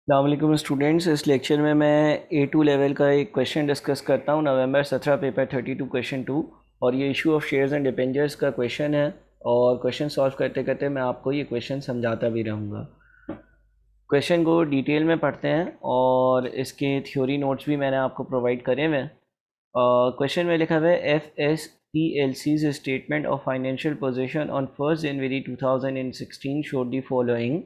अस्सलाम स्टूडेंट्स, इस लेक्चर में मैं A2 लेवल का एक क्वेश्चन डिस्कस करता हूँ। नवंबर 17 पेपर 32 क्वेश्चन 2 और ये issue of shares and debentures का क्वेश्चन है। और क्वेश्चन सॉल्व करते करते मैं आपको ये क्वेश्चन समझाता भी रहूँगा। क्वेश्चन को डिटेल में पढ़ते हैं और इसके थ्योरी नोट्स भी मैंने आपको प्रोवाइड करे हुए हैं। क्वेश्चन में लिखा हुआ है FSPLC's statement of financial position on 1 January 2016 showed the following.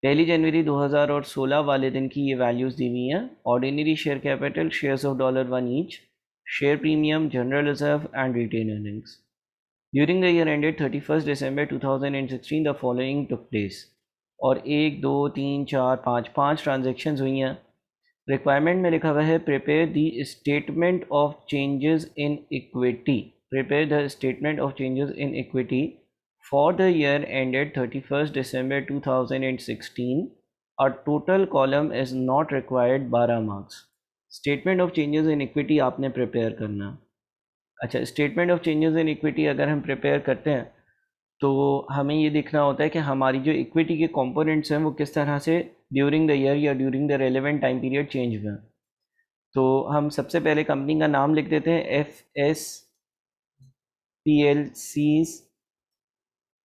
1 जनवरी 2016 वाले दिन की ये वैल्यूज़ दी हुई हैं। Ordinary share capital, shares of $1 each, share premium, general reserve and retained earnings. During the year ended 31 December 2016 the following took place. और 1 2 3 4 5 transactions हुई हैं। रिक्वायरमेंट में लिखा हुआ है prepare the statement of changes in equity. Prepare the statement of changes in equity for the year ended 31st December 2016. A total column is not required 12 marks. Statement of changes in equity आपने prepare करना। अच्छा, statement of changes in equity अगर हम prepare करते हैं तो हमें ये देखना होता है कि हमारी जो इक्विटी के कंपोनेंट्स हैं वो किस तरह से ड्यूरिंग द ईयर या during the relevant time period change हुए हैं। तो हम सबसे पहले कंपनी का नाम लिख देते हैं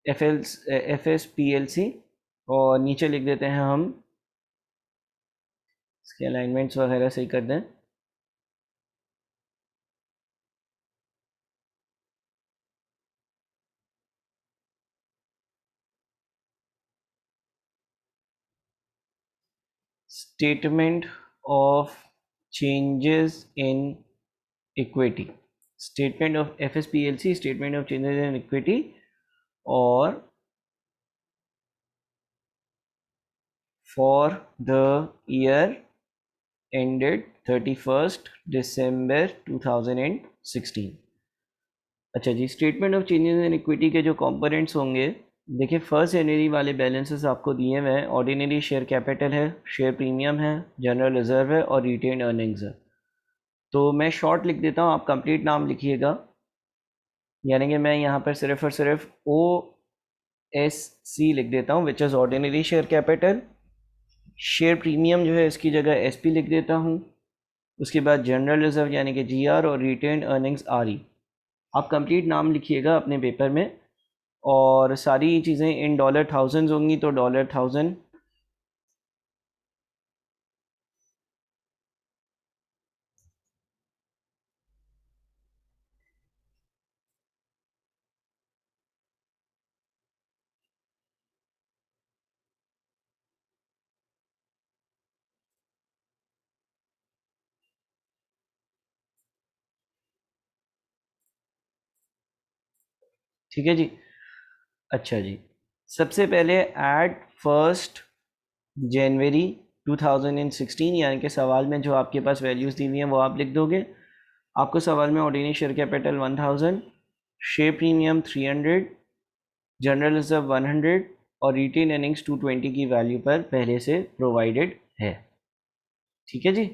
FSPLC और नीचे लिख देते हैं हम, इसके अलाइनमेंट्स वगैरह सही कर दें। Statement of changes in equity, statement of FSPLC, statement of changes in equity और for the year ended 31st December 2016। अच्छा जी, statement of changes in equity के जो कंपोनेंट्स होंगे, देखिए 1 जनवरी वाले बैलेंसेस आपको दिए हुए हैं। ऑर्डिनरी शेयर कैपिटल है, शेयर प्रीमियम है, जनरल रिजर्व है और रिटेन अर्निंग्स है। तो मैं शॉर्ट लिख देता हूँ, आप कंप्लीट नाम लिखिएगा। यानी कि मैं यहाँ पर सिर्फ और सिर्फ OSC लिख देता हूँ, which is ordinary share capital. Share premium जो है इसकी जगह SP लिख देता हूँ। उसके बाद जनरल रिजर्व यानी कि GR और रिटेन अर्निंग्स RE। आप कंप्लीट नाम लिखिएगा अपने पेपर में और सारी चीज़ें इन डॉलर थाउजेंड्स होंगी तो $1000। ठीक है जी। अच्छा जी, सबसे पहले एट 1 जनवरी 2016, यानी कि सवाल में जो आपके पास वैल्यूज़ दी हुई हैं वो आप लिख दोगे। आपको सवाल में ordinary share capital 1000, share premium 300, general reserve 100 और रिटेन अर्निंग्स 220 की वैल्यू पर पहले से प्रोवाइडेड है। ठीक है जी।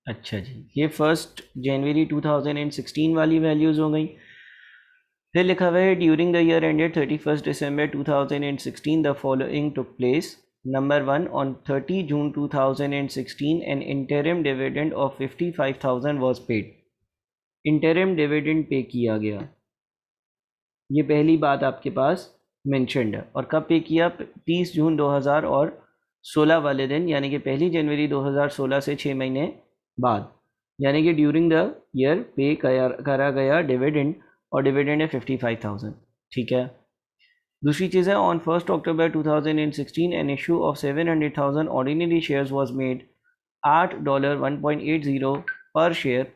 अच्छा जी, ये 1 जनवरी 2016 वाली वैल्यूज़ हो गई। फिर लिखा हुआ है during the year ended 31 December 2016 the following took place. Number 1, on 30 June 2016 N interim dividend of 55,000 was paid. Interim dividend pay किया गया, ये पहली बात आपके पास मेंशनड है। और कब पे किया? 30 जून 2016 वाले दिन, यानी कि 1 जनवरी 2016 से 6 महीने बाद, यानी कि ड्यूरिंग द ईयर पे करा गया डिविडेंड, और डिविडेंड है 55,000। ठीक है। दूसरी चीज़ है, on 1 October 2016 an issue of 700,000 ordinary shares was made at $1.80 पर share.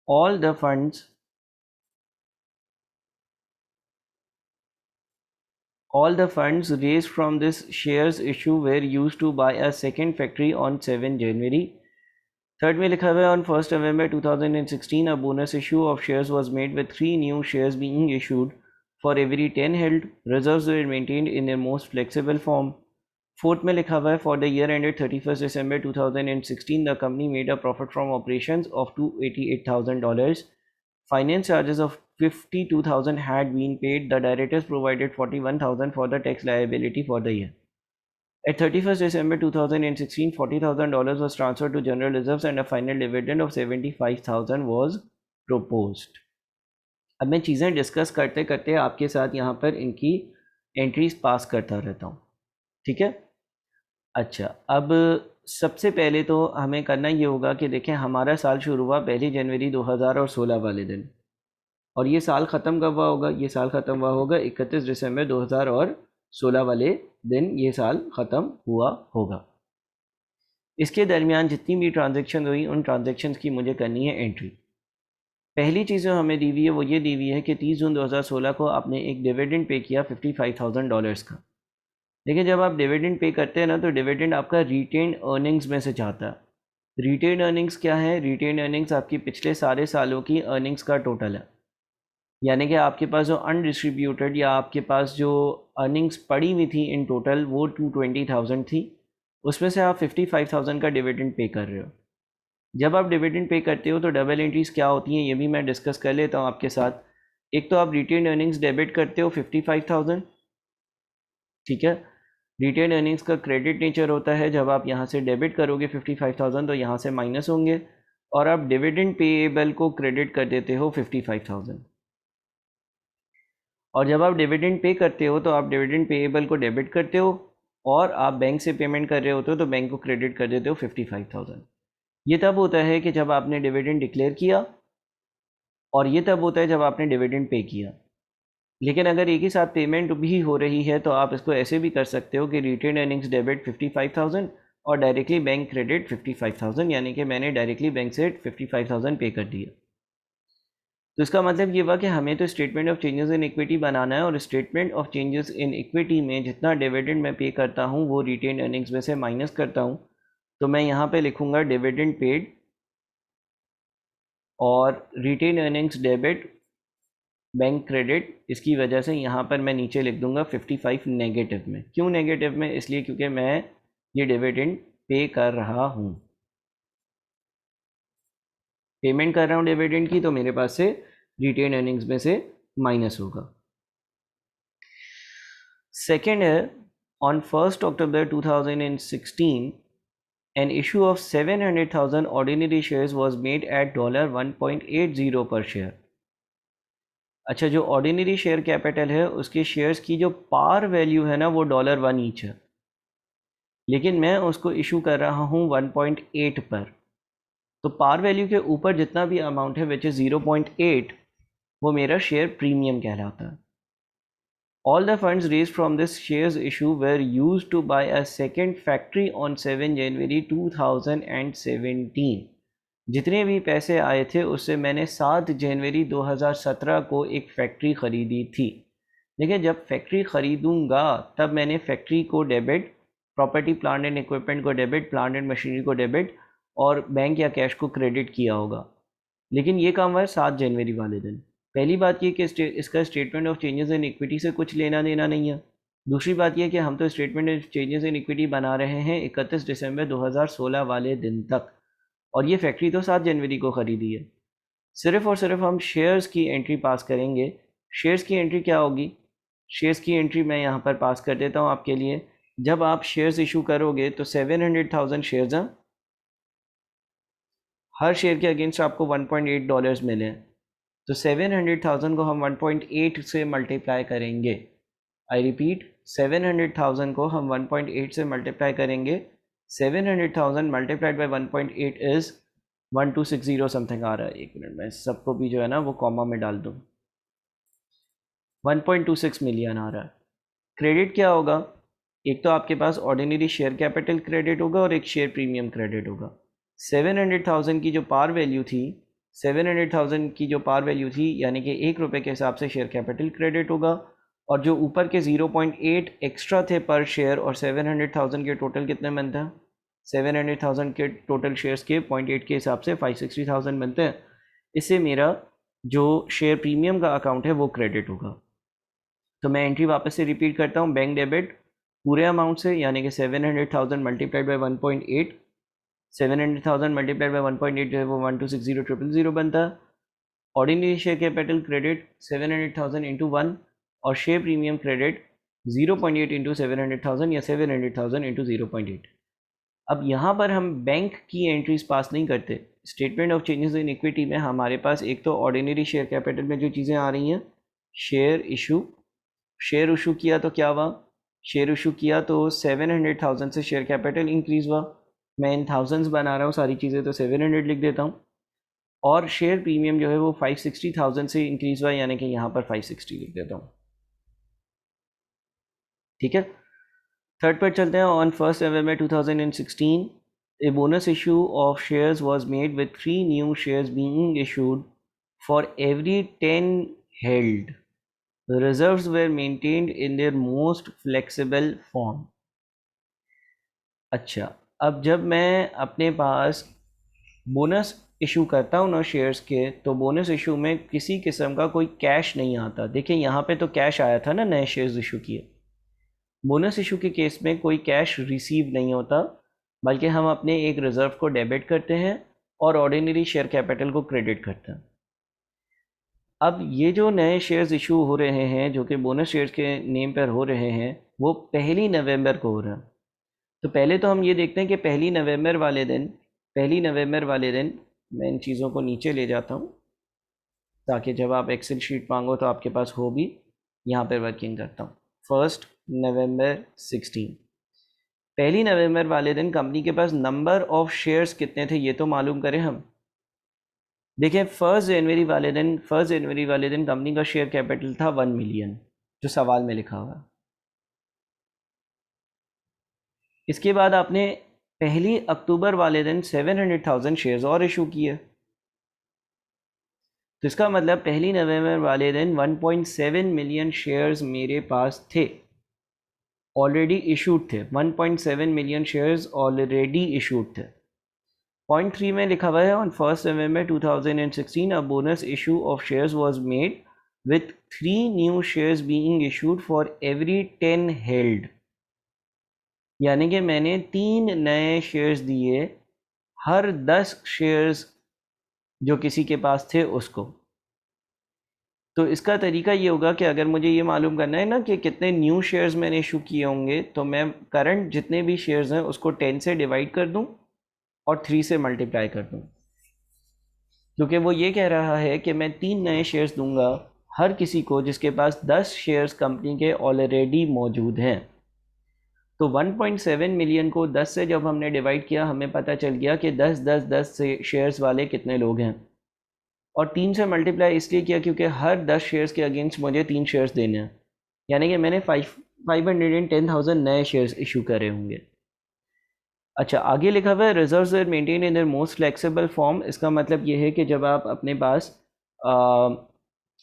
All the funds All the funds raised from this shares issue were used to buy a second factory on 7 January। Third में लिखा हुआ है on 1 November 2016 a bonus issue of shares was made with 3 new shares being issued for every 10 held। Reserves were maintained in their most flexible form। Fourth में लिखा हुआ है for the year ended 31st December 2016 the company made a profit from operations of $288,000 Finance charges of 52,000 had been paid. The directors provided 41,000 for the tax liability for the year. At 31st December 2016, $40,000 was transferred to general reserves and a final dividend of 75,000 was proposed. अब मैं चीज़ें discuss करते करते आपके साथ यहाँ पर इनकी एंट्रीज पास करता रहता हूँ, ठीक है। अच्छा, अब सबसे पहले तो हमें करना ये होगा कि देखें हमारा साल शुरू हुआ 1 जनवरी 2016 वाले दिन, और ये साल ख़त्म कब हुआ होगा? ये साल ख़त्म हुआ होगा 31 दिसंबर 2016 वाले दिन ये साल ख़त्म हुआ होगा। इसके दरमियान जितनी भी ट्रांजेक्शन हुई उन ट्रांजेक्शन की मुझे करनी है एंट्री। पहली चीज़ जो हमें दी हुई है वो ये दी हुई है कि 30 जून 2016 को आपने एक डिविडेंड पे किया $55,000 का। लेकिन जब आप डिविडेंड पे करते हैं ना, तो डिविडेंड आपका रिटेन अर्निंग्स में से जाता है। रिटेन अर्निंग्स क्या है? रिटेन अर्निंग्स आपकी पिछले सारे सालों की अर्निंग्स का टोटल है, यानी कि आपके पास जो अनडिस्ट्रीब्यूटेड या आपके पास जो अर्निंग्स पड़ी हुई थी इन टोटल वो 220,000 थी, उसमें से आप 55,000 का डिविडेंड पे कर रहे हो। जब आप डिविडेंड पे करते हो तो डबल एंट्रीज क्या होती हैं ये भी मैं डिस्कस कर लेता हूँ आपके साथ। एक तो आप रिटेन अर्निंग्स डेबिट करते हो 55,000, ठीक है। रिटेन अर्निंग्स का क्रेडिट नेचर होता है, जब आप यहाँ से डेबिट करोगे 55,000 तो यहाँ से माइनस होंगे, और आप डिविडेंड पेएबल को क्रेडिट कर देते हो 55,000। और जब आप डिविडेंड पे करते हो तो आप डिविडेंड पेएबल को डेबिट करते हो, और आप बैंक से पेमेंट कर रहे होते हो तो बैंक को क्रेडिट कर देते हो 55,000। ये तब होता है कि जब आपने डिविडेंड डिक्लेयर किया, और ये तब होता है जब आपने डिविडेंड पे किया। लेकिन अगर एक ही साथ पेमेंट भी हो रही है तो आप इसको ऐसे भी कर सकते हो कि रिटेन अर्निंग्स डेबिट 55,000 और डायरेक्टली बैंक क्रेडिट 55,000, यानी कि मैंने डायरेक्टली बैंक से 55,000 पे कर दिया। तो इसका मतलब ये हुआ कि हमें तो statement of changes in equity बनाना है, और statement of changes in equity में जितना डिविडेंड मैं पे करता हूँ वो रिटेन अर्निंग्स में से माइनस करता हूँ। तो मैं यहाँ पे लिखूँगा डिविडेंड पेड और retained earnings debit bank credit. इसकी वजह से यहाँ पर मैं नीचे लिख दूंगा 55 नेगेटिव में। क्यों नेगेटिव में? इसलिए क्योंकि मैं ये डिविडेंड पे कर रहा हूँ, पेमेंट कर रहा हूँ डिविडेंड की, तो मेरे पास से रिटेन अर्निंग्स में से माइनस होगा। सेकेंड है, on 1 October 2016 an issue of 700,000 ordinary shares was made at $1.80 per share। अच्छा, जो ऑर्डिनरी शेयर कैपिटल है उसके शेयर्स की जो पार वैल्यू है ना वो $1 ईच है, लेकिन मैं उसको इशू कर रहा हूँ 1.8 पर। तो पार वैल्यू के ऊपर जितना भी अमाउंट है विच इज़ 0.8, वो मेरा शेयर प्रीमियम कहलाता है। All the funds raised from this shares issue were used to buy a second factory on 7 January 2017। जितने भी पैसे आए थे उससे मैंने 7 जनवरी 2017 को एक फैक्ट्री ख़रीदी थी। लेकिन जब फैक्ट्री ख़रीदूँगा तब मैंने फैक्ट्री को debit, property plant and equipment को डेबिट, प्लांट एंड मशीनरी को डेबिट, और बैंक या कैश को क्रेडिट किया होगा। लेकिन ये काम हुआ 7 जनवरी वाले दिन। पहली बात ये कि इसका statement of changes in equity से कुछ लेना देना नहीं है। दूसरी बात यह कि हम तो statement of changes in equity बना रहे हैं 31 दिसंबर 2016 वाले दिन तक, और ये फैक्ट्री तो 7 जनवरी को ख़रीदी है। सिर्फ़ और सिर्फ हम शेयर्स की एंट्री पास करेंगे। शेयर्स की एंट्री क्या होगी? शेयर्स की एंट्री मैं यहाँ पर पास कर देता हूँ आपके लिए। जब आप शेयर्स इशू करोगे तो 700,000 शेयर्स हैं, हर शेयर के अगेंस्ट आपको $1.8 मिले हैं, तो 700,000 को हम 1.8 से मल्टीप्लाई करेंगे। आई रिपीट, 700,000 को हम 1.8 से मल्टीप्लाई करेंगे। 700,000 मल्टीप्लाइड बाई 1.8 इज़ 1260 समथिंग आ रहा है। एक मिनट में सबको भी जो है ना वो कॉमा में डाल दूँ। 1.26 मिलियन आ रहा है। क्रेडिट क्या होगा? एक तो आपके पास ऑर्डिनरी शेयर कैपिटल क्रेडिट होगा और एक शेयर प्रीमियम क्रेडिट होगा। 700,000 की जो पार वैल्यू थी, 700,000 की जो पार वैल्यू थी यानी कि ₹1 के हिसाब से शेयर कैपिटल क्रेडिट होगा, और जो ऊपर के 0.8 एक्स्ट्रा थे पर शेयर, और 700,000 के टोटल कितने बनते हैं? 700,000 के टोटल शेयर्स के 0.8 के हिसाब से 560,000 बनते हैं। इससे मेरा जो शेयर प्रीमियम का अकाउंट है वो क्रेडिट होगा। तो मैं एंट्री वापस से रिपीट करता हूँ। बैंक डेबिट पूरे अमाउंट से, यानी कि 700,000 मल्टीप्लाइड बाई 1.8, 700,000 मल्टीप्लाइड बाई 1.8 जो है वो 1260,000 बनता है। Ordinary share capital credit 700,000 into 1 और शेयर प्रीमियम क्रेडिट 0.8 इंटू 700,000 या 700,000 इंटू 0.8। अब यहाँ पर हम बैंक की एंट्रीज पास नहीं करते। Statement of changes in equity में हमारे पास एक तो ऑर्डिनरी शेयर कैपिटल में जो चीज़ें आ रही हैं, शेयर इशू किया तो क्या हुआ, शेयर इशू किया तो 700,000 से शेयर कैपिटल इंक्रीज हुआ। मैं इन थाउजेंड्स बना रहा हूँ सारी चीज़ें, तो 700 लिख देता हूँ। और शेयर प्रीमियम जो है वो 560,000 से इंक्रीज हुआ, यानी कि यहाँ पर 560 लिख देता हूँ। ठीक है, थर्ड पर चलते हैं। On 1 November 2016 a bonus issue of shares was made with 3 new shares being issued for every 10 held. The reserves were maintained in their most flexible form. अच्छा, अब जब मैं अपने पास बोनस इशू करता हूँ ना शेयर्स के, तो बोनस इशू में किसी किस्म का कोई कैश नहीं आता। देखिए यहाँ पे तो कैश आया था ना नए शेयर्स इशू किए। बोनस इशू के केस में कोई कैश रिसीव नहीं होता, बल्कि हम अपने एक रिज़र्व को डेबिट करते हैं और ऑर्डिनरी शेयर कैपिटल को क्रेडिट करते हैं। अब ये जो नए शेयर्स इशू हो रहे हैं जो कि बोनस शेयर्स के नेम पर हो रहे हैं, वो 1 नवंबर को हो रहा है। तो पहले तो हम ये देखते हैं कि 1 नवंबर वाले दिन मैं इन चीज़ों को नीचे ले जाता हूँ ताकि जब आप एक्सेल शीट मांगो तो आपके पास हो भी। यहाँ पर वर्किंग करता हूँ। 1 November 16, 1 नवंबर वाले दिन कंपनी के पास नंबर ऑफ शेयर्स कितने थे ये तो मालूम करें हम। देखिए 1 जनवरी वाले दिन कंपनी का शेयर कैपिटल था 1 मिलियन, जो सवाल में लिखा हुआ है। इसके बाद आपने 1 अक्टूबर वाले दिन 700,000 शेयर्स और इशू किए, तो इसका मतलब 1 नवंबर वाले दिन 1.7 मिलियन शेयर्स मेरे पास थे, ऑलरेडी इशूड थे। 1.7 मिलियन शेयर्स ऑलरेडी इशूड थे। पॉइंट 3 में लिखा हुआ है on 1 November 2016 a bonus issue of shares was made with 3 new shares being issued for every 10 held, यानी कि मैंने 3 नए शेयर्स दिए हर 10 शेयर्स जो किसी के पास थे उसको। तो इसका तरीका ये होगा कि अगर मुझे ये मालूम करना है ना कि कितने न्यू शेयर्स मैंने इशू किए होंगे, तो मैं करंट जितने भी शेयर्स हैं उसको 10 से डिवाइड कर दूं और 3 से मल्टीप्लाई कर दूं, क्योंकि वो ये कह रहा है कि मैं 3 नए शेयर्स दूंगा हर किसी को जिसके पास 10 शेयर्स कंपनी के ऑलरेडी मौजूद हैं। तो 1.7 मिलियन को 10 से जब हमने डिवाइड किया, हमें पता चल गया कि 10 से शेयर्स वाले कितने लोग हैं। और 3 से मल्टीप्लाई इसलिए किया क्योंकि हर 10 शेयर्स के अगेंस्ट मुझे 3 शेयर्स देने हैं, यानी कि मैंने 510,000 नए शेयर्स इशू करे होंगे। अच्छा, आगे लिखा हुआ है reserves are maintained in their most flexible form. इसका मतलब ये है कि जब आप अपने पास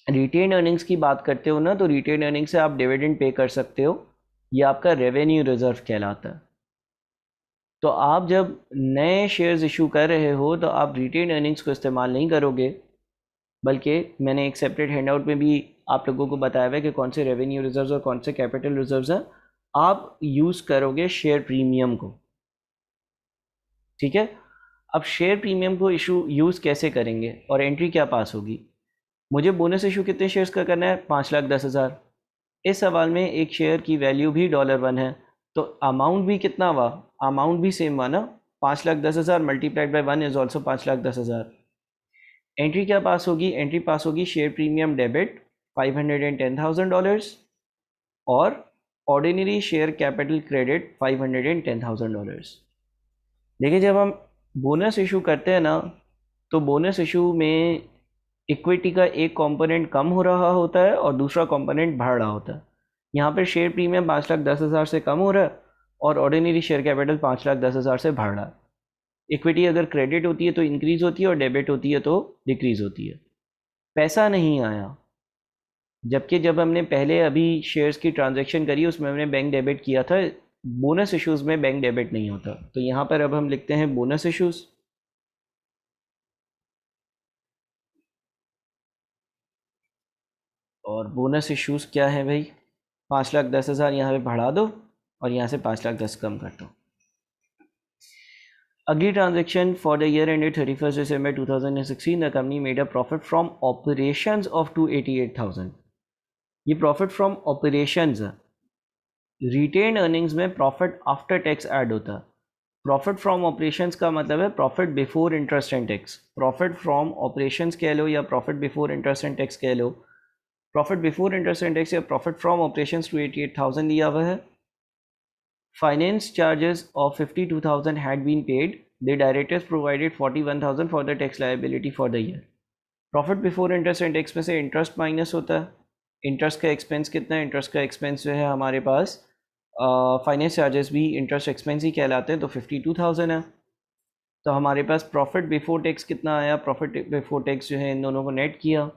रिटेन अर्निंग्स की बात करते हो ना, तो रिटेन अर्निंग से आप डिविडेंड पे कर सकते हो, ये आपका रेवेन्यू रिजर्व कहलाता है। तो आप जब नए शेयर्स इशू कर रहे हो तो आप रिटेन अर्निंग्स को इस्तेमाल नहीं करोगे, बल्कि मैंने एक सेपरेट हैंडआउट में भी आप लोगों को बताया हुआ है कि कौन से रेवेन्यू रिजर्व्स और कौन से कैपिटल रिजर्व्स हैं। आप यूज़ करोगे शेयर प्रीमियम को। ठीक है, अब शेयर प्रीमियम को इशू यूज़ कैसे करेंगे और एंट्री क्या पास होगी। मुझे बोनस इशू कितने शेयर्स का करना है, 5,10,000। इस सवाल में एक शेयर की वैल्यू भी $1 है, तो अमाउंट भी कितना हुआ, अमाउंट भी सेम हुआ ना, 5,10,000 multiplied by 1 is also 5,10,000। Entry क्या पास होगी, एंट्री पास होगी शेयर प्रीमियम डेबिट $510,000 और ऑर्डिनरी शेयर कैपिटल क्रेडिट $510,000। देखिए जब हम बोनस इशू करते हैं ना, तो बोनस इशू में इक्विटी का एक कंपोनेंट कम हो रहा होता है और दूसरा कंपोनेंट बढ़ रहा होता है। यहाँ पर शेयर प्रीमियम 5,10,000 से कम हो रहा है और ऑर्डिनरी शेयर कैपिटल 5,10,000 से बढ़ रहा है। इक्विटी अगर क्रेडिट होती है तो इंक्रीज़ होती है और डेबिट होती है तो डिक्रीज़ होती है। पैसा नहीं आया, जबकि जब हमने पहले अभी शेयर्स की ट्रांजैक्शन करी उसमें हमने बैंक डेबिट किया था। बोनस इश्यूज़ में बैंक डेबिट नहीं होता। तो यहाँ पर अब हम लिखते हैं बोनस इश्यूज़। और बोनस इश्यूज़ क्या है भाई, 5,10,000 यहाँ पे बढ़ा दो और यहाँ से 5,10,000 कम कर दो। अगली transaction for the year ended 31 December 2016 the company made a profit from operations of 288,000। ये प्रॉफिट फ्रॉम ऑपरेशंस है। रिटेन अर्निंग्स में प्रॉफिट आफ्टर टैक्स ऐड होता है। प्रॉफिट फ्रॉम ऑपरेशंस का मतलब है profit before interest and tax. Profit from operations कह लो या profit before interest and tax कह लो। Profit before interest and tax या प्रॉफिट फ्रॉम ऑपरेशंस 288,000 लिया हुआ है। Finance charges of 52,000 had been paid. The directors provided 41,000 for the tax liability for the year. Profit before interest and tax में से interest minus होता है। Interest का expense कितना है? इंटरेस्ट का एक्सपेंस जो है हमारे पास, फाइनेंस चार्जेस भी इंटरेस्ट एक्सपेंस ही कहलाते हैं, तो 52,000 है। तो हमारे पास प्रॉफिट बिफोर टैक्स कितना आया? प्रॉफिट बिफोर टैक्स जो है इन दोनों को नेट किया।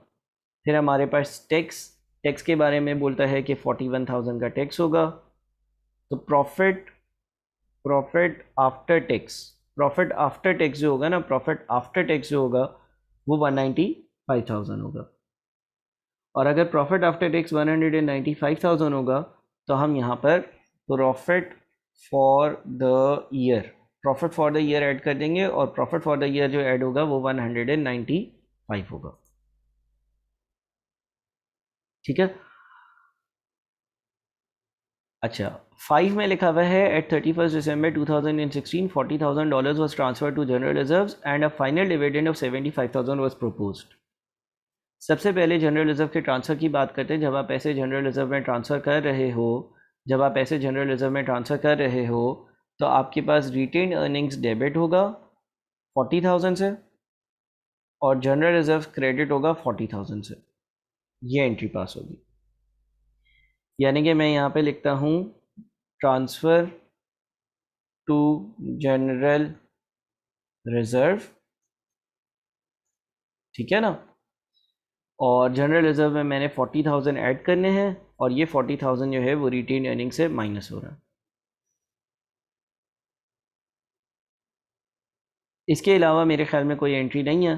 फिर हमारे पास टैक्स के बारे में बोलता है कि 41,000 का टैक्स होगा। तो प्रॉफिट आफ्टर टैक्स जो होगा ना, प्रॉफिट आफ्टर टैक्स जो होगा वो 195,000 होगा। और अगर प्रॉफिट आफ्टर टैक्स 195,000 होगा तो हम यहाँ पर profit for the year add कर देंगे, और प्रॉफिट फॉर द ईयर जो ऐड होगा वो 195 होगा। ठीक है। अच्छा, 5 में लिखा हुआ है eight 31 December 2016 $40,000 was transferred to general reserves and a final dividend of 75,000 was proposed। सबसे पहले जनरल रिजर्व के ट्रांसफ़र की बात करते हैं। जब आप पैसे जनरल रिजर्व में ट्रांसफ़र कर रहे हो तो आपके पास रिटेन अर्निंग्स डेबिट होगा 40,000 से और जनरल रिजर्व क्रेडिट होगा 40,000 से। ये एंट्री पास होगी। यानी कि मैं यहाँ पे लिखता हूँ ट्रांसफ़र टू जनरल रिजर्व, ठीक है ना। और जनरल रिजर्व में मैंने 40,000 ऐड करने हैं और ये 40,000 जो है वो रिटेन अर्निंग से माइनस हो रहा है। इसके अलावा मेरे ख्याल में कोई एंट्री नहीं है।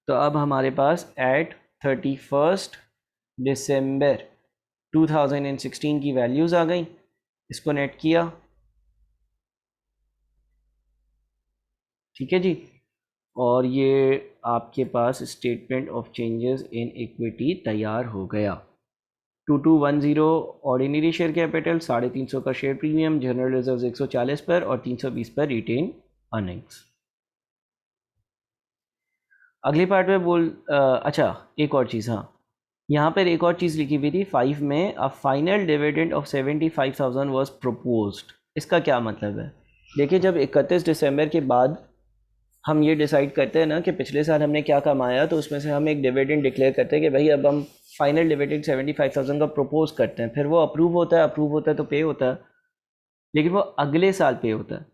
तो अब हमारे पास एट 31 December 2016 की वैल्यूज़ आ गई। इसको नेट किया, ठीक है जी। और ये आपके पास statement of changes in equity तैयार हो गया। 2210 ऑर्डिनरी शेयर कैपिटल, 350 का शेयर प्रीमियम, जनरल रिजर्व 140 पर और 320 पर रिटेन अर्निंग्स। अगली पार्ट में अच्छा एक और चीज़, हाँ यहाँ पर एक और चीज़ लिखी हुई थी 5 में, a final dividend of 75,000 was proposed. इसका क्या मतलब है? देखिए, जब 31 दिसंबर के बाद हम ये डिसाइड करते हैं ना कि पिछले साल हमने क्या कमाया, तो उसमें से हम एक डिविडेंड डिक्लेयर करते हैं कि भाई अब हम फाइनल डिविडेंड 75,000 का प्रपोज करते हैं। फिर वो अप्रूव होता है तो पे होता है, लेकिन वो अगले साल पे होता है।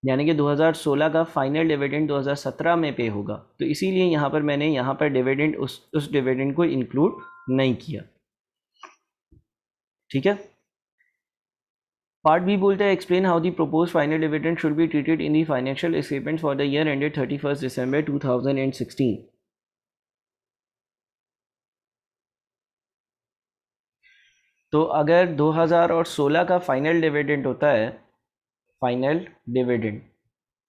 यानी कि 2016 का फाइनल डिविडेंड 2017 में पे होगा। तो इसीलिए यहाँ पर मैंने यहाँ पर डिविडेंड उस डिविडेंड को इंक्लूड नहीं किया, ठीक है। पार्ट बी बोलता है explain how the propose final dividend should be treated in the financial statements for the year ended 31 December 2016। तो अगर 2016 का फाइनल डिविडेंड होता है, फाइनल डिविडेंड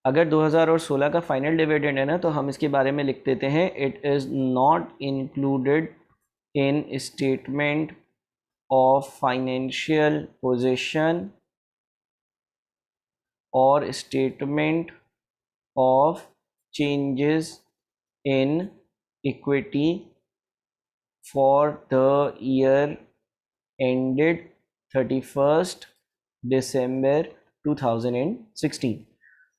अगर 2016 का फाइनल डिविडेंड है ना, तो हम इसके बारे में लिख देते हैं it is not included in statement of financial position और statement of changes in equity for the year ended 31 December 2016।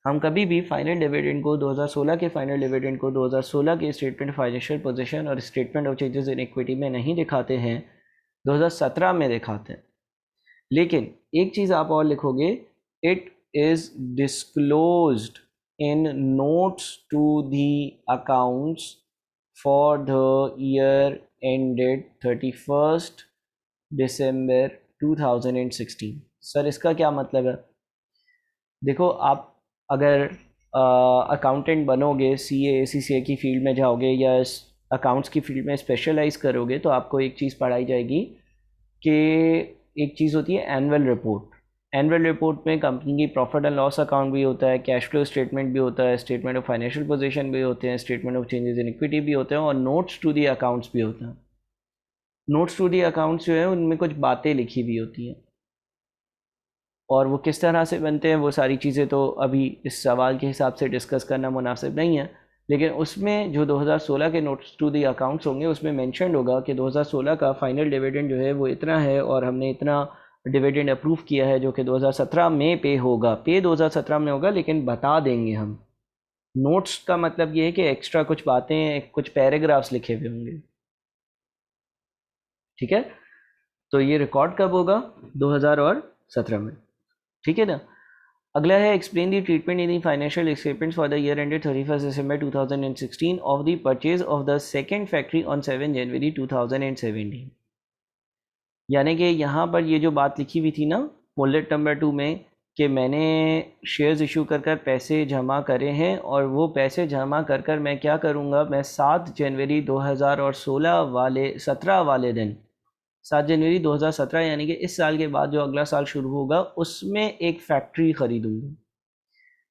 हम कभी भी फाइनल डिविडेंड को 2016 के फाइनल डिविडेंड को 2016 के स्टेटमेंट फाइनेंशियल पोजीशन और statement of changes in equity में नहीं दिखाते हैं, 2017 में दिखाते हैं। लेकिन एक चीज़ आप और लिखोगे, it is disclosed in notes to the accounts for the year ended 31 December 2016। Sir इसका क्या मतलब है? देखो, आप अगर अकाउंटेंट बनोगे, सीए सीसीए की फील्ड में जाओगे या अकाउंट्स की फील्ड में स्पेशलाइज करोगे, तो आपको एक चीज़ पढ़ाई जाएगी कि एक चीज़ होती है एनुअल रिपोर्ट। एनुअल रिपोर्ट में कंपनी की प्रॉफिट एंड लॉस अकाउंट भी होता है, कैश फ्लो स्टेटमेंट भी होता है, स्टेटमेंट ऑफ फाइनेंशियल पोजीशन भी होते हैं, statement of changes in equity भी होते हैं, और नोट्स टू दी अकाउंट्स भी होते हैं। नोट्स टू दी अकाउंट्स जो है उनमें कुछ बातें लिखी हुई होती हैं, और वो किस तरह से बनते हैं वो सारी चीज़ें तो अभी इस सवाल के हिसाब से डिस्कस करना मुनासिब नहीं है। लेकिन उसमें जो 2016 के नोट्स टू दी अकाउंट्स होंगे उसमें मेंशन होगा कि 2016 का फाइनल डिविडेंड जो है वो इतना है, और हमने इतना डिविडेंड अप्रूव किया है जो कि 2017 में पे होगा। पे 2017 में होगा, लेकिन बता देंगे हम। नोट्स का मतलब ये है कि एक्स्ट्रा कुछ बातें, कुछ पैराग्राफ्स लिखे हुए होंगे। ठीक है, तो ये रिकॉर्ड कब होगा? 2017 में। ठीक है ना। अगला है explain the treatment in the financial statements for the year ended 31 December 2016 of the purchase of the second factory on 7 जनवरी 2017। यानी कि यहाँ पर ये जो बात लिखी हुई थी ना बुलेट नंबर 2 में कि मैंने शेयर्स इशू कर कर पैसे जमा करे हैं, और वो पैसे जमा कर कर मैं क्या करूँगा, मैं 7 जनवरी 2016 वाले 17 वाले दिन, 7 जनवरी 2017 यानी कि इस साल के बाद जो अगला साल शुरू होगा उसमें एक फैक्ट्री ख़रीदूँगा।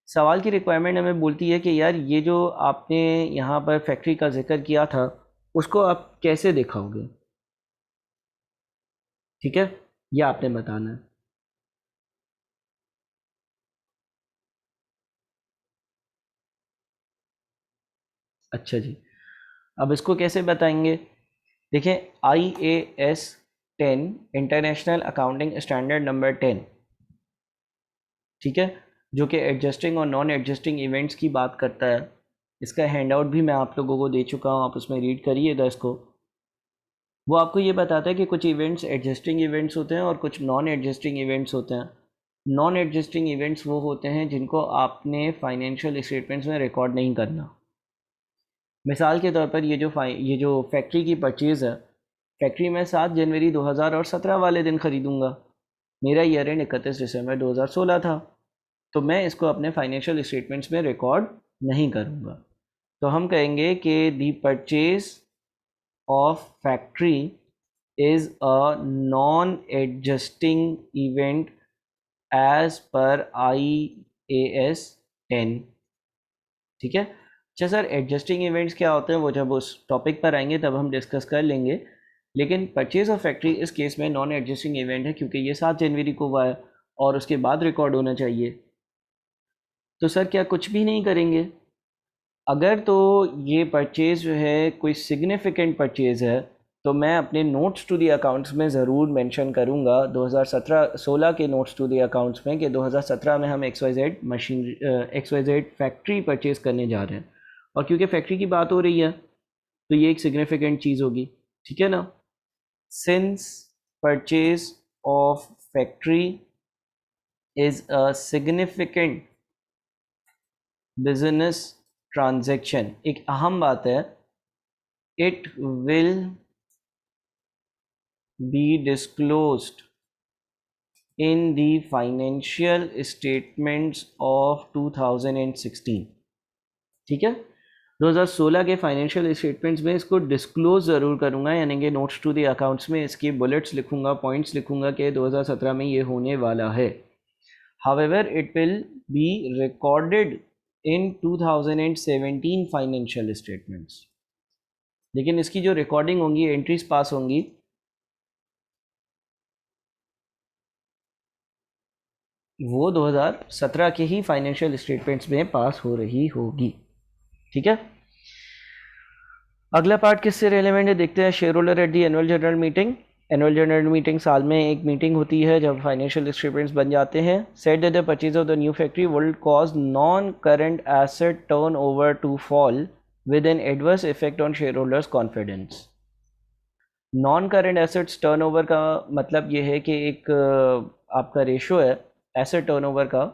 सवाल की रिक्वायरमेंट हमें बोलती है कि यार ये जो आपने यहाँ पर फैक्ट्री का जिक्र किया था उसको आप कैसे दिखाओगे? ठीक है, ये आपने बताना है। अच्छा जी, अब इसको कैसे बताएंगे? देखिए, IAS 10 international accounting standard number 10, ठीक है, जो कि एडजस्टिंग और नॉन एडजस्टिंग इवेंट्स की बात करता है। इसका हैंड आउट भी मैं आप लोगों को दे चुका हूँ, आप उसमें रीड करिएगा इसको। वो आपको ये बताता है कि कुछ इवेंट्स एडजस्टिंग इवेंट्स होते हैं और कुछ नॉन एडजस्टिंग इवेंट्स होते हैं। नॉन एडजस्टिंग इवेंट्स वो होते हैं जिनको आपने फाइनेंशियल स्टेटमेंट्स में रिकॉर्ड नहीं करना। मिसाल के तौर पर ये जो फैक्ट्री की परचेज़ है, फैक्ट्री मैं 7 जनवरी 2017 वाले दिन ख़रीदूँगा। मेरा ईयर एंड 31 दिसंबर 2016 था, तो मैं इसको अपने फाइनेंशियल स्टेटमेंट्स में रिकॉर्ड नहीं करूँगा। तो हम कहेंगे कि the purchase of factory is a non adjusting event as per IAS 10। ठीक है। अच्छा सर, एडजस्टिंग इवेंट्स क्या होते हैं वो जब उस टॉपिक पर आएंगे तब हम डिस्कस कर लेंगे, लेकिन परचेज ऑफ फैक्ट्री इस केस में नॉन एडजस्टिंग इवेंट है क्योंकि ये 7 जनवरी को हुआ है और उसके बाद रिकॉर्ड होना चाहिए। तो सर क्या कुछ भी नहीं करेंगे? अगर तो ये परचेज़ जो है कोई सिग्निफिकेंट परचेज़ है तो मैं अपने नोट्स टू दी अकाउंट्स में ज़रूर मेंशन करूँगा 2017-16 के नोट्स टू दी अकाउंट्स में कि 2017 में हम XYZ machine XYZ factory purchase करने जा रहे हैं, और क्योंकि फैक्ट्री की बात हो रही है तो ये एक सिग्निफिकेंट चीज़ होगी। ठीक है ना। Since purchase of factory is a significant business transaction, एक अहम बात है, it will be disclosed in the financial statements of 2016। ठीक है, 2016 के फाइनेंशियल स्टेटमेंट्स में इसको डिस्क्लोज ज़रूर करूँगा, यानी कि नोट्स टू द अकाउंट्स में इसकी बुलेट्स लिखूँगा, पॉइंट्स लिखूँगा कि 2017 में ये होने वाला है। However it will be recorded in 2017 financial statements, लेकिन इसकी जो रिकॉर्डिंग होंगी, एंट्रीज पास होंगी, वो 2017 के ही फाइनेंशियल स्टेटमेंट्स में पास हो रही होगी। ठीक है। अगला पार्ट किससे रेलेवेंट है देखते हैं। Share holder at the annual general meeting. Annual general meeting साल में एक मीटिंग होती है जब फाइनेंशियल स्टेटमेंट्स बन जाते हैं। Said that the purchase of the new factory will cause non current asset turnover to fall with an adverse effect on shareholders confidence. Non current assets turnover का मतलब ये है कि एक आपका रेशो है एसेट टर्नओवर का,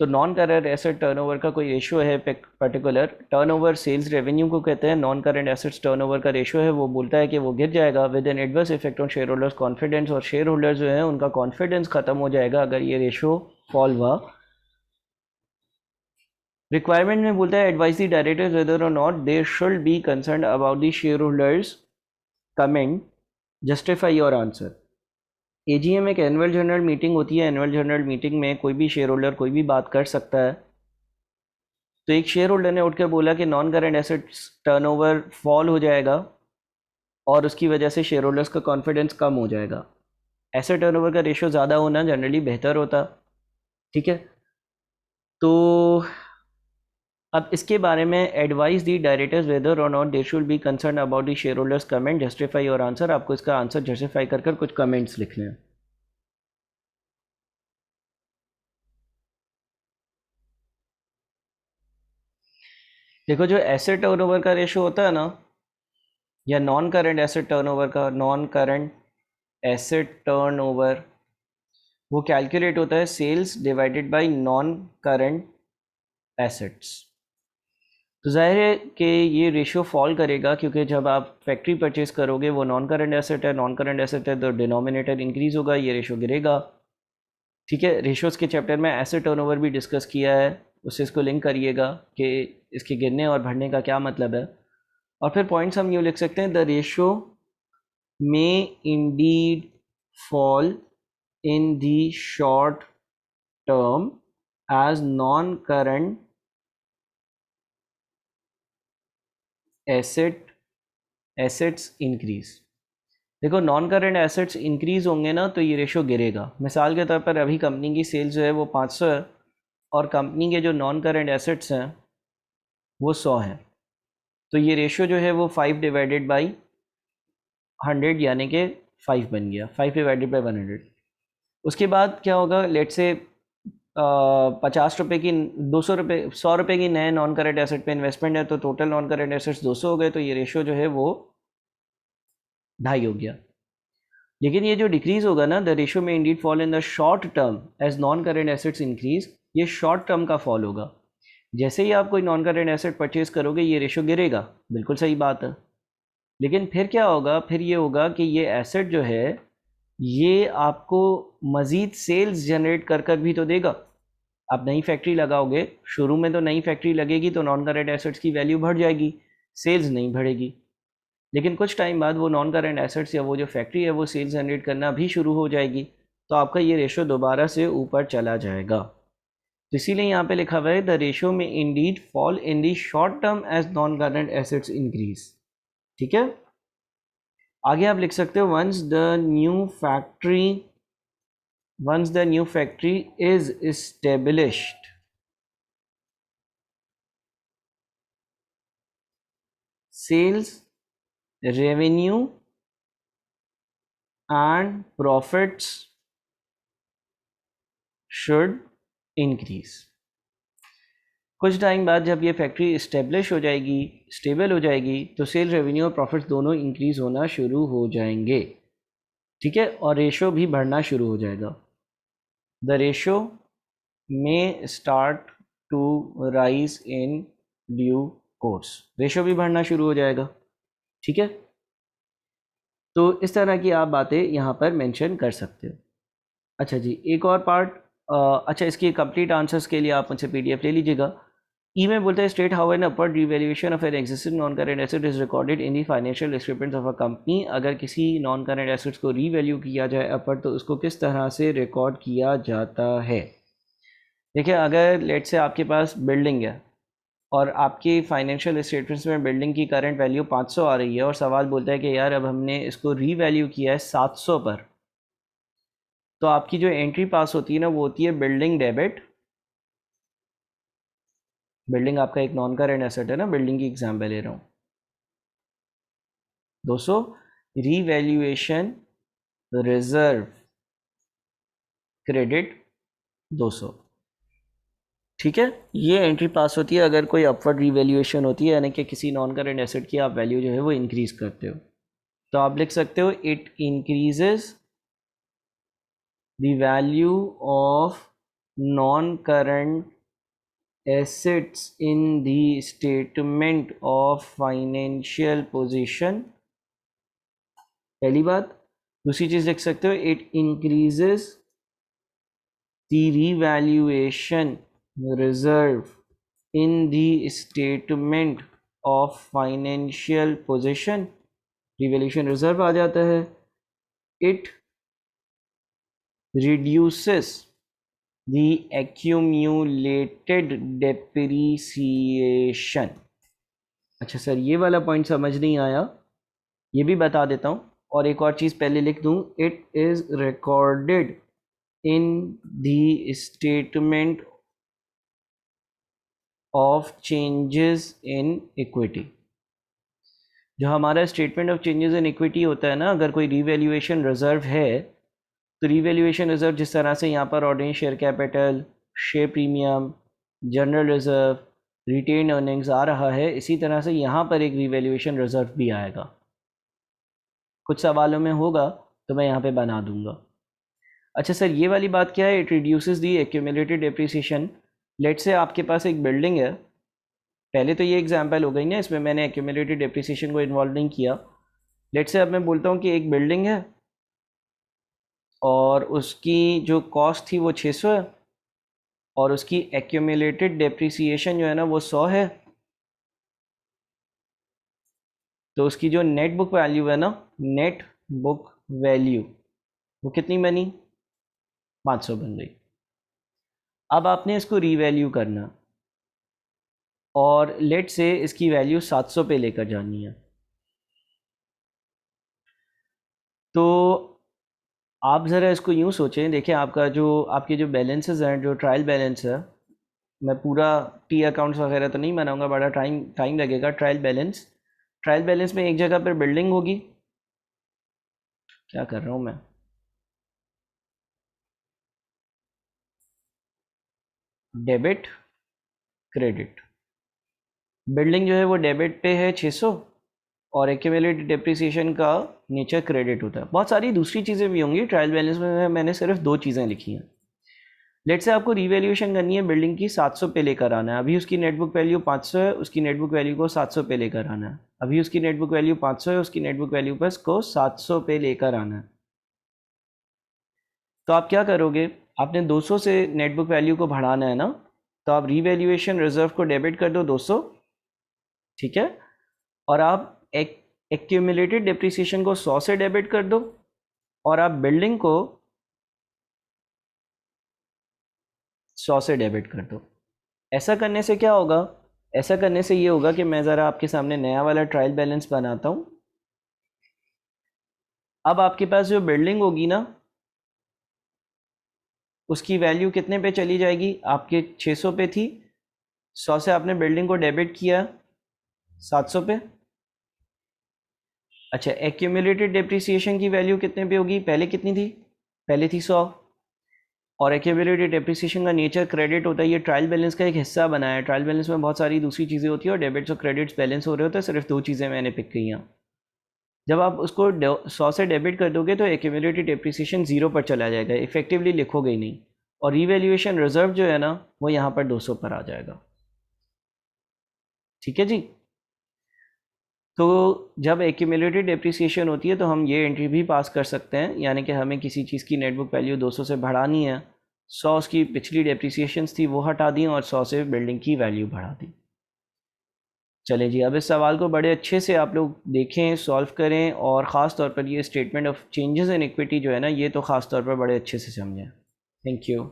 तो नॉन करंट एसेट टर्नओवर का कोई रेशो है पर्टिकुलर। टर्नओवर सेल्स रेवेन्यू को कहते हैं, नॉन करंट एसेट्स टर्नओवर का रेशो है, वो बोलता है कि वो गिर जाएगा with an adverse effect on shareholders confidence, और शेयर होल्डर्स जो है उनका कॉन्फिडेंस ख़त्म हो जाएगा अगर ये रेशो फॉल हुआ। रिक्वायरमेंट में बोलता है एडवाइस द डायरेक्टर्स वेदर और not they should be concerned about the share holders comment, justify your answer. AGM एक एनुअल जनरल मीटिंग होती है। एनुअल जनरल मीटिंग में कोई भी शेयर होल्डर कोई भी बात कर सकता है। तो एक शेयर होल्डर ने उठकर बोला कि non current assets turnover fall हो जाएगा और उसकी वजह से शेयर होल्डर्स का कॉन्फिडेंस कम हो जाएगा। एसेट टर्नओवर का रेशियो ज़्यादा होना जनरली बेहतर होता। ठीक है, तो अब इसके बारे में एडवाइस दी डायरेक्टर्स वेदर और not they should be concern about the share holders comment, justify और आंसर। आपको इसका आंसर जस्टिफाई कर कुछ कमेंट्स लिखने हैं। देखो, जो एसेट टर्नओवर का रेशियो होता है ना, या नॉन करेंट एसेट टर्नओवर का, नॉन करेंट एसेट टर्नओवर वो कैलकुलेट होता है sales divided by non current assets. तो जाहिर है कि ये रेशियो फॉल करेगा, क्योंकि जब आप फैक्ट्री परचेज करोगे वो नॉन करंट एसेट है, नॉन करंट एसेट है तो डिनोमिनेटर इंक्रीज़ होगा, ये रेशियो गिरेगा। ठीक है, रेशियोज़ के चैप्टर में एसेट टर्नओवर भी डिस्कस किया है, उससे इसको लिंक करिएगा कि इसके गिरने और बढ़ने का क्या मतलब है। और फिर पॉइंट्स हम यूँ लिख सकते हैं, the ratio may indeed fall in the short term as non current assets increase. देखो, नॉन करेंट एसेट्स इंक्रीज होंगे ना तो ये रेशो गिरेगा। मिसाल के तौर पर अभी कंपनी की सेल्स जो है वो 500 है और कंपनी के जो नॉन करेंट एसेट्स हैं वो 100 हैं, तो ये रेशो जो है वो 5 डिवाइडेड बाई 100 यानी कि 5 बन गया, 5 डिवाइडेड बाई 100। उसके बाद क्या होगा, लेट से 50 रुपये की, 200 रुपये, 100 रुपये की नए नॉन करेंट एसेट पे इन्वेस्टमेंट है, तो टोटल नॉन करेंट एसेट्स 200 हो गए, तो ये रेशो जो है वो 2.5 हो गया। लेकिन ये जो डिक्रीज होगा ना, the ratio may indeed fall in the short term as non current assets increase, ये शॉर्ट टर्म का फॉल होगा। जैसे ही आप कोई नॉन करेंट एसेट परचेज करोगे ये रेशियो गिरेगा, बिल्कुल सही बात है। लेकिन फिर क्या होगा, फिर ये होगा कि ये एसेट जो है ये आपको मज़ीद सेल्स जनरेट कर भी तो देगा। आप नई फैक्ट्री लगाओगे, शुरू में तो नई फैक्ट्री लगेगी तो नॉन करेंट एसेट्स की वैल्यू बढ़ जाएगी, सेल्स नहीं बढ़ेगी। लेकिन कुछ टाइम बाद वो नॉन करेंट एसेट्स या वो जो फैक्ट्री है वो सेल्स जनरेट करना भी शुरू हो जाएगी, तो आपका ये रेशो दोबारा से ऊपर चला जाएगा। तो इसीलिए यहाँ पे लिखा हुआ है, the ratio may indeed fall in the short term as non current assets increase. ठीक है, आगे आप लिख सकते हो, once the new factory is established, sales revenue and profits should increase. कुछ टाइम बाद जब ये फैक्ट्री इस्टेब्लिश हो जाएगी, स्टेबल हो जाएगी, तो सेल रेवेन्यू और प्रॉफिट्स दोनों इंक्रीज़ होना शुरू हो जाएंगे। ठीक है, और रेशो भी बढ़ना शुरू हो जाएगा। The ratio may start to rise in due course, ratio भी बढ़ना शुरू हो जाएगा। ठीक है, तो इस तरह की आप बातें यहाँ पर मेंशन कर सकते हो। अच्छा जी, एक और पार्ट, अच्छा इसकी कंप्लीट आंसर्स के लिए आप मुझसे पीडीएफ ले लीजिएगा। ई में बोलते हैं, state how an upward revaluation of an existing non current asset is recorded in the financial statements of a company. अगर किसी नॉन करेंट एसेट्स को रीवैल्यू किया जाए अपवर्ड, तो उसको किस तरह से रिकॉर्ड किया जाता है। देखिए, अगर लेट से आपके पास बिल्डिंग है और आपकी फाइनेंशियल स्टेटमेंट्स में बिल्डिंग की करंट वैल्यू 500 आ रही है और सवाल बोलता है कि यार अब हमने इसको रीवैल्यू किया है 700 पर, तो आपकी जो एंट्री पास होती है ना वो होती है बिल्डिंग डेबिट। बिल्डिंग आपका एक नॉन करेंट एसेट है ना, बिल्डिंग की एग्जाम्पल ले रहा हूँ। 200 रीवैल्यूएशन रिजर्व क्रेडिट 200। ठीक है, ये एंट्री पास होती है अगर कोई अपवर्ड रीवैल्यूएशन होती है, यानी कि किसी नॉन करेंट एसेट की आप वैल्यू जो है वो इंक्रीज करते हो। तो आप लिख सकते हो, it increases the value of non current assets in the statement of financial position। पहली बात। दूसरी चीज लिख सकते हो, it increases the revaluation reserve in the statement of financial position. Revaluation reserve आ जाता है। It reduces the accumulated depreciation। अच्छा सर, ये वाला पॉइंट समझ नहीं आया, ये भी बता देता हूँ। और एक और चीज़ पहले लिख दूँ, it is recorded in the statement of changes in equity. जो हमारा statement of changes in equity होता है ना, अगर कोई रीवैल्यूएशन रिजर्व है तो रीवैल्यूएशन रिजर्व जिस तरह से यहाँ पर ordinary share capital, share premium, general reserve, retained earnings आ रहा है, इसी तरह से यहाँ पर एक रीवैल्यूएशन रिजर्व भी आएगा। कुछ सवालों में होगा तो मैं यहाँ पे बना दूंगा। अच्छा सर, ये वाली बात क्या है, it reduces the accumulated depreciation. Let's say आपके पास एक बिल्डिंग है, पहले तो ये एग्जांपल हो गई ना, इसमें मैंने एक्यूमुलेटेड डेप्रिसिएशन को इन्वॉल्व नहीं किया। लेट से अब मैं बोलता हूँ कि एक बिल्डिंग है और उसकी जो कॉस्ट थी वो 600 है और उसकी एक्यूमुलेटेड डेप्रिसिएशन जो है ना वो 100 है। तो उसकी जो नेट बुक वैल्यू है ना, नेट बुक वैल्यू वो कितनी बनी, 500 बन गई। अब आपने इसको रीवैल्यू करना और लेट से इसकी वैल्यू 700 पे लेकर जानी है। तो आप ज़रा इसको यूँ सोचें, देखिए आपका जो आपके जो बैलेंसेस हैं, जो ट्रायल बैलेंस है, मैं पूरा टी अकाउंट्स वगैरह तो नहीं बनाऊंगा, बड़ा टाइम लगेगा। ट्रायल बैलेंस में एक जगह पर बिल्डिंग होगी, क्या कर रहा हूँ मैं, डेबिट क्रेडिट। बिल्डिंग जो है वो डेबिट पे है 600 और एक्यूमुलेटेड डेप्रिसिएशन का नेचर क्रेडिट होता है। बहुत सारी दूसरी चीज़ें भी होंगी, ट्रायल बैलेंस में मैंने सिर्फ 2 चीज़ें लिखी हैं। लेट से आपको रीवैल्यूएशन करनी है बिल्डिंग की, 700 पे लेकर आना है। अभी उसकी नेटबुक वैल्यू 500 है, उसकी नेटबुक वैल्यू को 700 पे लेकर आना है। अभी उसकी नेटबुक वैल्यू 500 है, उसकी नेटबुक वैल्यू पर को 700 पे लेकर आना है। तो आप क्या करोगे, आपने 200 से नेटबुक वैल्यू को बढ़ाना है ना, तो आप रीवैल्यूएशन रिजर्व को डेबिट कर दो 200, ठीक है, और आप एक्यूमुलेटेड डेप्रिसिएशन को 100 से डेबिट कर दो और आप बिल्डिंग को 100 से डेबिट कर दो। ऐसा करने से क्या होगा, ऐसा करने से ये होगा कि मैं ज़रा आपके सामने नया वाला ट्रायल बैलेंस बनाता हूँ। अब आपके पास जो बिल्डिंग होगी ना, उसकी वैल्यू कितने पे चली जाएगी, आपके 600 पे थी, 100 से आपने बिल्डिंग को डेबिट किया 700 पे। अच्छा, एक्यूमुलेटेड डेप्रिसिएशन की वैल्यू कितने पे होगी, पहले कितनी थी, पहले थी 100, और एक्यूमुलेटेड डेप्रिसिएशन का नेचर क्रेडिट होता है, ये ट्रायल बैलेंस का एक हिस्सा बना है। ट्रायल बैलेंस में बहुत सारी दूसरी चीज़ें होती है और डेबिट्स और क्रेडिट्स बैलेंस हो रहे होते हैं, सिर्फ 2 चीज़ें मैंने पिक की हैं। जब आप उसको 100 से डेबिट कर दोगे तो एक्यूमुलेटेड डेप्रिसिएशन 0 पर चला जाएगा, इफेक्टिवली लिखोगे ही नहीं, और रीवैल्यूएशन रिजर्व जो है ना वो यहाँ पर 200 पर आ जाएगा। ठीक है जी। तो जब एक्यूमुलेटेड डेप्रिसिएशन होती है तो हम ये एंट्री भी पास कर सकते हैं, यानी कि हमें किसी चीज़ की नेटबुक वैल्यू 200 से बढ़ानी है, 100 उसकी पिछली डेप्रिसिएशंस थी वो हटा दी और 100 से बिल्डिंग की वैल्यू बढ़ा दी। चलें जी, अब इस सवाल को बड़े अच्छे से आप लोग देखें, सॉल्व करें, और ख़ास तौर पर ये statement of changes in equity जो है ना, ये तो ख़ास तौर पर बड़े अच्छे से समझें। Thank you.